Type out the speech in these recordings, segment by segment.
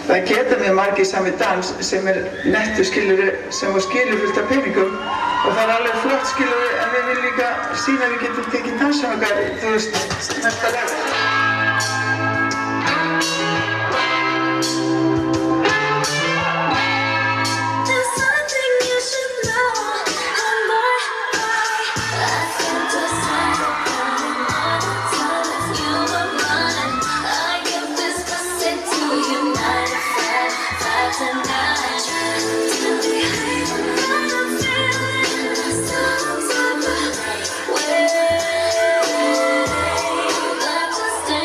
Það geta mjög margir sami dans sem nettur skilurðu sem skilur fullt af peningum og það alveg flott skilurðu en við viljum líka sýna að við getum tekið dansa okkar, þú veist, næsta lag. Stay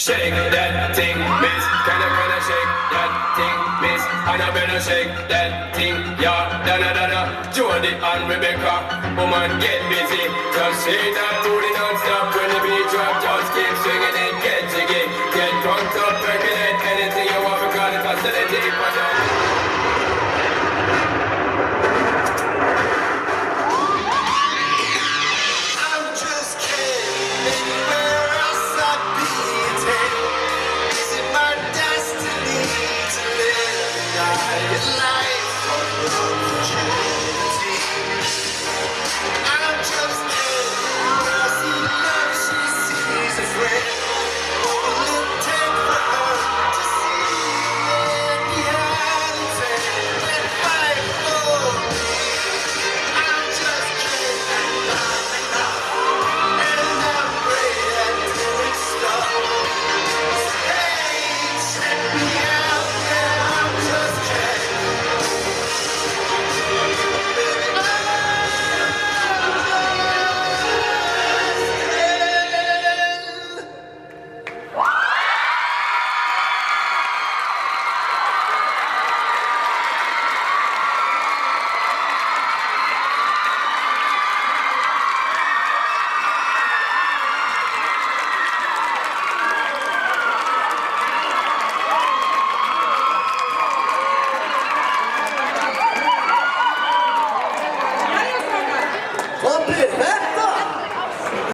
Shake that thing, miss. Can I shake that thing, miss? And I better shake that thing, yeah. Da. Jody and Rebecca, woman get busy. Just shake that booty non-stop when the beat drop. Just keep swinging it, get jiggy. Get drunk up, percolate anything you want because it's facility for them. Clap it, huh?